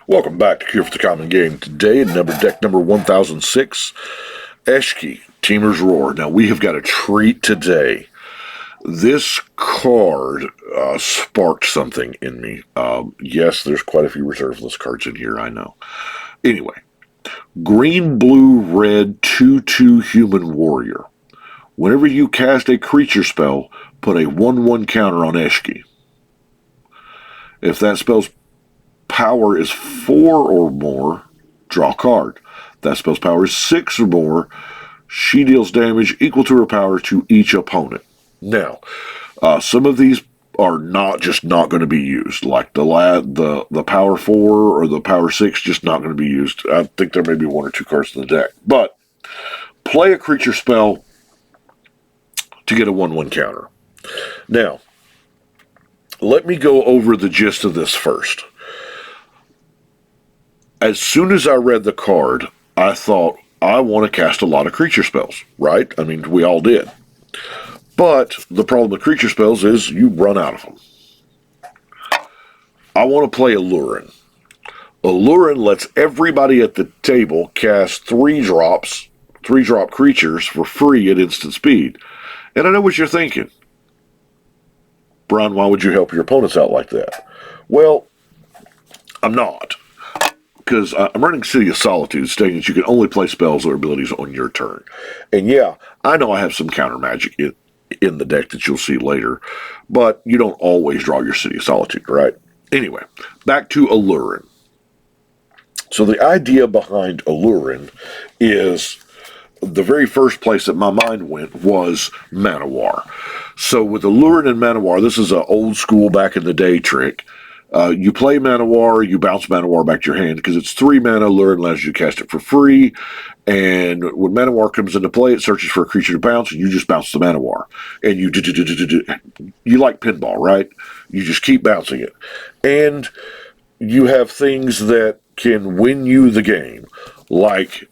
Welcome back to Cure for the Common Game. Today, deck number 1006, Eshki, Temur's Roar. Now, we have got a treat today. This card sparked something in me. Yes, there's quite a few reserveless cards in here, I know. Anyway, green, blue, red, 2/2 human warrior. Whenever you cast a creature spell, put a 1/1 counter on Eshki. If that spell's power is 4 or more, draw a card. That spell's power is 6 or more, she deals damage equal to her power to each opponent. Now, some of these are not going to be used, like the power 4 or the power 6, just not going to be used. I think there may be 1 or 2 cards in the deck. But play a creature spell to get a 1/1 counter. Now, let me go over the gist of this first. As soon as I read the card, I thought, I want to cast a lot of creature spells, right? I mean, we all did. But the problem with creature spells is you run out of them. I want to play Allurin. Allurin lets everybody at the table cast 3-drop creatures for free at instant speed. And I know what you're thinking. Brian, why would you help your opponents out like that? Well, I'm not. Because I'm running City of Solitude, stating that you can only play spells or abilities on your turn. And yeah, I know I have some counter magic in the deck that you'll see later, but you don't always draw your City of Solitude, right? Anyway, back to Allurin. So the idea behind Allurin is the very first place that my mind went was Manowar. So with Allurin and Manowar, this is an old school back in the day trick. You play Manowar, you bounce Manowar back to your hand because it's 3 mana. Allurin allows you to cast it for free. And when Manowar comes into play, it searches for a creature to bounce, and you just bounce the Manowar. And you like pinball, right? You just keep bouncing it. And you have things that can win you the game, like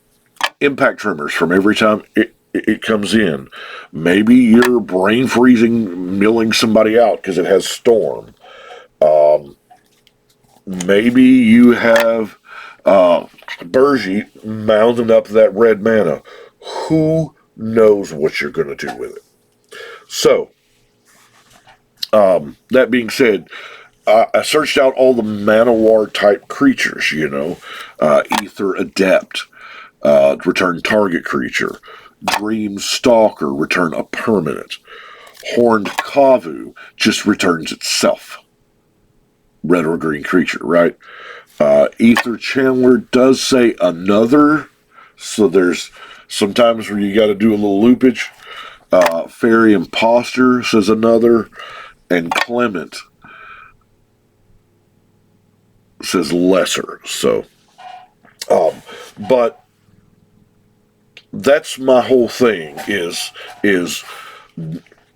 impact tremors from every time it comes in. Maybe you're brain freezing, milling somebody out because it has storm. Maybe you have Bergie mounting up that red mana. Who knows what you're going to do with it? So, that being said, I searched out all the Manowar type creatures, Ether Adept, return target creature. Dream Stalker, return a permanent. Horned Kavu just returns itself. Red or green creature, right? Ether Chandler does say another, so there's sometimes where you got to do a little loopage. Fairy Imposter says another, and Clement says lesser. So, but that's my whole thing. Is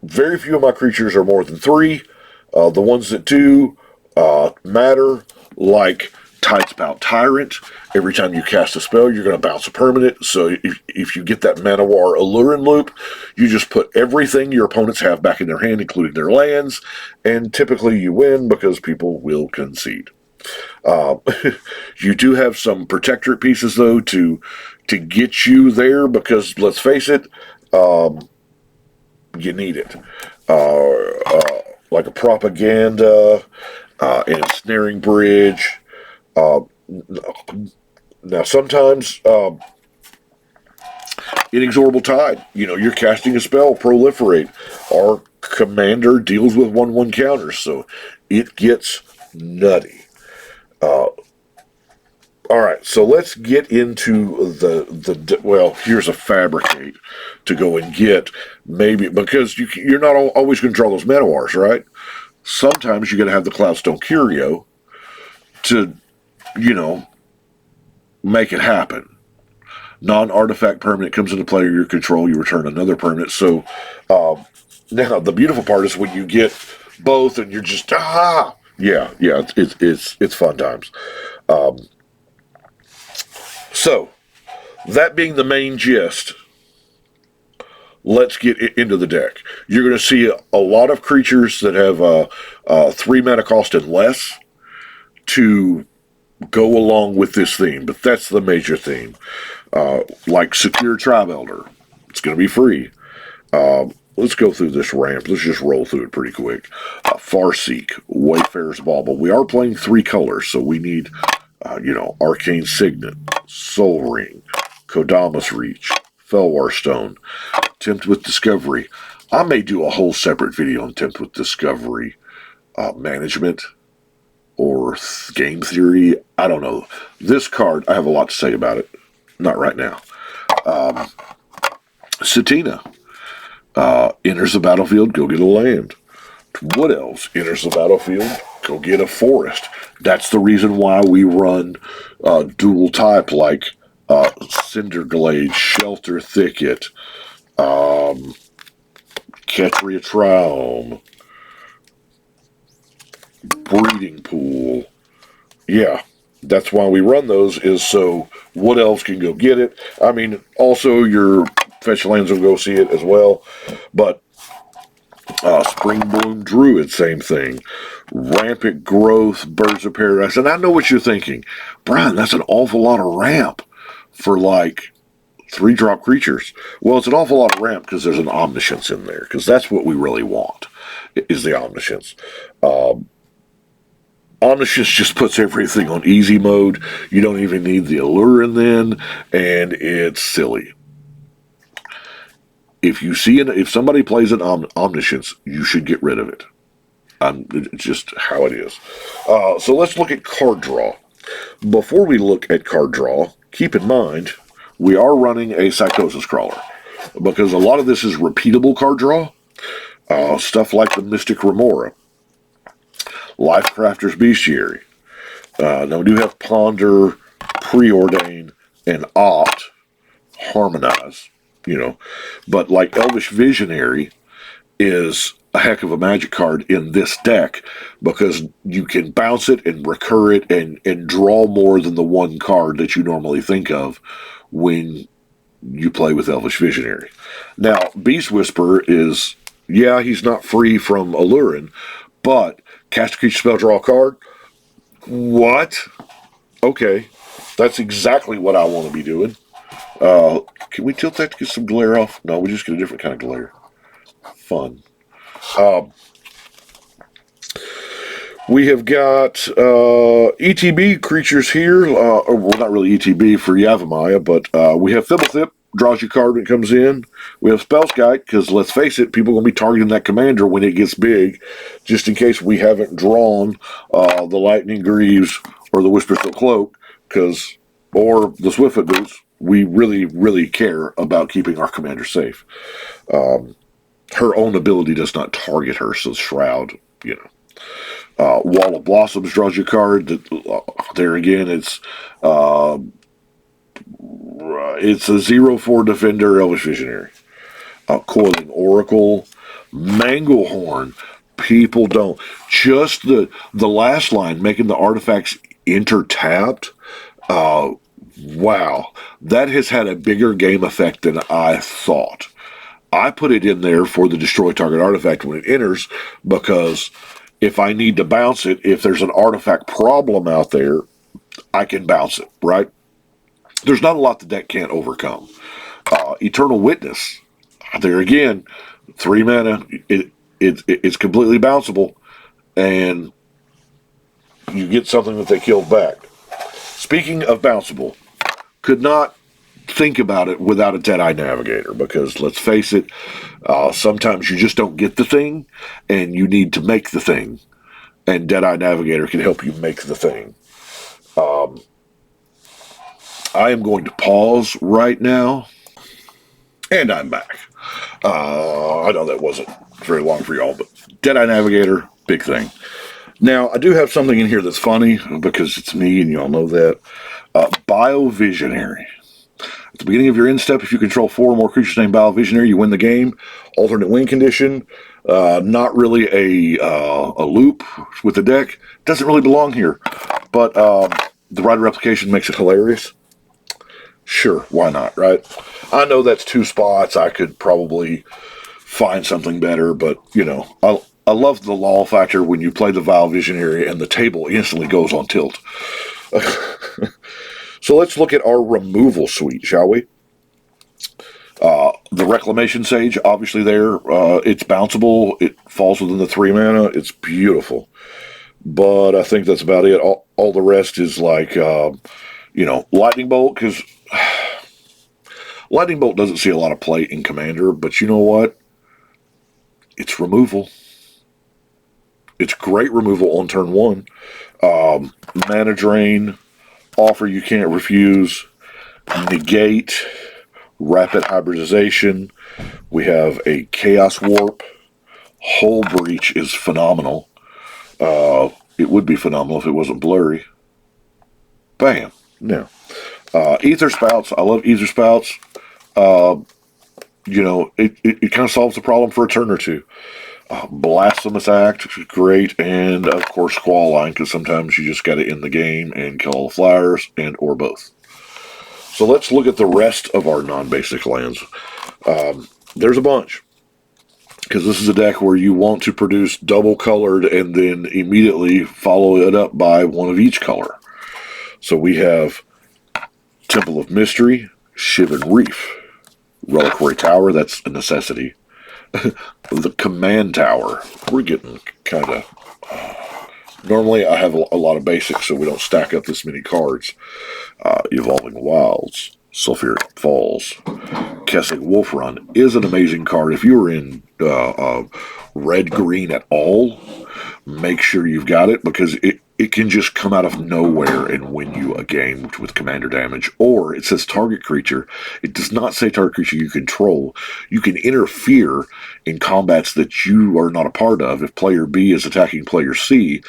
very few of my creatures are more than 3. The ones that do matter, like Tidespout Tyrant. Every time you cast a spell, you're going to bounce a permanent. So if you get that Manowar Allurin loop, you just put everything your opponents have back in their hand, including their lands, and typically you win because people will concede. You do have some protectorate pieces, though, to get you there, because, let's face it, you need it. Like a propaganda, an ensnaring bridge. Now, sometimes Inexorable Tide. You're casting a spell, Proliferate. Our commander deals with 1/1 counters, so it gets nutty. All right, so let's get into well, here's a Fabricate to go and get, maybe, because you're not always going to draw those Manowars, right? Sometimes you're going to have the Cloudstone Curio to, make it happen. Non-artifact permanent comes into play or your control, you return another permanent. So now the beautiful part is when you get both and you're just, it's fun times. So, that being the main gist, let's get into the deck. You're going to see a lot of creatures that have 3 mana cost and less to go along with this theme, but that's the major theme. Like Secure Tribe Elder. It's going to be free. Let's go through this ramp. Let's just roll through it pretty quick. Farseek, Wayfarer's Bauble. We are playing 3 colors, so we need, Arcane Signet, Soul Ring, Kodamas Reach, Felwar Stone, Tempt with Discovery. I may do a whole separate video on Tempt with Discovery management or game theory. I don't know. This card, I have a lot to say about it. Not right now. Satina. Enters the battlefield, go get a land. Wood Elves enters the battlefield, go get a forest. That's the reason why we run dual type like Cinderglade, Shelter Thicket, Ketria Triome, Breeding Pool. Yeah, that's why we run those, is so Wood Elves can go get it. I mean, also your fetch lands will go see it as well. But Spring Bloom Druid, same thing. Rampant Growth, Birds of Paradise. And I know what you're thinking. Brian, that's an awful lot of ramp for like 3-drop creatures. Well, it's an awful lot of ramp because there's an Omniscience in there. Because that's what we really want, is the Omniscience. Omniscience just puts everything on easy mode. You don't even need the Allurin then. And it's silly. If somebody plays an Omniscience, you should get rid of it. It's just how it is. So let's look at card draw. Before we look at card draw, keep in mind, we are running a Psychosis Crawler. Because a lot of this is repeatable card draw. Stuff like the Mystic Remora. Lifecrafter's Bestiary. Now we do have Ponder, Preordain, and Opt. Harmonize. But like Elvish Visionary is a heck of a magic card in this deck because you can bounce it and recur it and draw more than the one card that you normally think of when you play with Elvish Visionary. Now, Beast Whisperer is, he's not free from Allurin, but cast a creature spell, draw a card. What? Okay, that's exactly what I want to be doing. Can we tilt that to get some glare off? No, we just get a different kind of glare. Fun. We have got ETB creatures here. Well, not really ETB for Yavimaya, but we have Fibblethip, draws your card when it comes in. We have Spellskite, because let's face it, people are going to be targeting that commander when it gets big, just in case we haven't drawn the Lightning Greaves or the Whisperfield Cloak, or the Swiftfoot Boots. We really, really care about keeping our commander safe. Her own ability does not target her, so Shroud, Wall of Blossoms draws your card. There again, it's a 0/4 defender, Elvish Visionary. Coiling Oracle, Manglehorn. People don't. Just the last line, making the artifacts enter-tapped. Wow, that has had a bigger game effect than I thought. I put it in there for the destroy target artifact when it enters, because if I need to bounce it, if there's an artifact problem out there, I can bounce it, right? There's not a lot the deck can't overcome. Eternal Witness, there again, 3 mana, it's completely bounceable, and you get something that they killed back. Speaking of bounceable, could not think about it without a Deadeye Navigator, because let's face it, sometimes you just don't get the thing, and you need to make the thing, and Deadeye Navigator can help you make the thing. I am going to pause right now, and I'm back. I know that wasn't very long for y'all, but Deadeye Navigator, big thing. Now, I do have something in here that's funny, because it's me, and y'all know that. Biovisionary. At the beginning of your end step, if you control 4 or more creatures named Biovisionary, you win the game. Alternate win condition. Not really a loop with the deck. Doesn't really belong here. But the Rider Replication makes it hilarious. Sure, why not, right? I know that's 2 spots. I could probably find something better, but, I love the lull factor when you play the Biovisionary and the table instantly goes on tilt. So let's look at our removal suite, shall we? The Reclamation Sage, obviously there. It's bounceable. It falls within the 3 mana. It's beautiful. But I think that's about it. All the rest is like, Lightning Bolt, because Lightning Bolt doesn't see a lot of play in Commander, but you know what? It's removal. It's great removal on turn 1. Mana Drain, Offer You Can't Refuse, Negate, Rapid Hybridization. We have a Chaos Warp. Hull Breach is phenomenal. It would be phenomenal if it wasn't blurry. Bam. Now, Ether Spouts. I love Ether Spouts. It kind of solves the problem for a turn or two. Blasphemous Act, great, and of course Squall Line, because sometimes you just got to end the game and kill all the flyers, and or both. So let's look at the rest of our non-basic lands. There's a bunch, because this is a deck where you want to produce double colored and then immediately follow it up by one of each color. So we have Temple of Mystery, Shivan Reef, Reliquary Tower, that's a necessity. The Command Tower, we're getting kind of... normally I have a lot of basics, so we don't stack up this many cards. Evolving Wilds, Sulphuric Falls, Kessig Wolf Run is an amazing card. If you're in red-green at all, make sure you've got it, because it can just come out of nowhere and win you a game with commander damage. Or it says target creature. It does not say target creature you control. You can interfere in combats that you are not a part of. If player B is attacking player C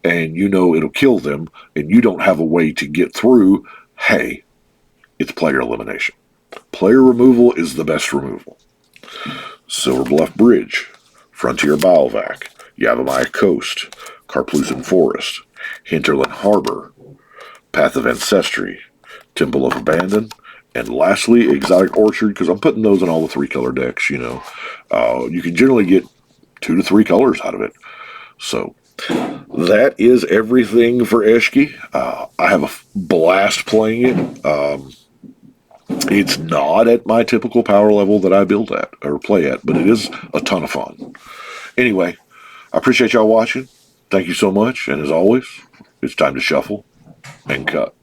and you know it'll kill them and you don't have a way to get through, hey, it's player elimination. Player removal is the best removal. Silver Bluff Bridge, Frontier Bilevac, Yavimaya Coast, Karplusan Forest, Hinterland Harbor, Path of Ancestry, Temple of Abandon, and lastly, Exotic Orchard, because I'm putting those in all the 3-color decks, you can generally get 2 to 3 colors out of it. So, that is everything for Eshki. I have a blast playing it. It's not at my typical power level that I build at, or play at, but it is a ton of fun. Anyway, I appreciate y'all watching. Thank you so much, and as always, it's time to shuffle and cut.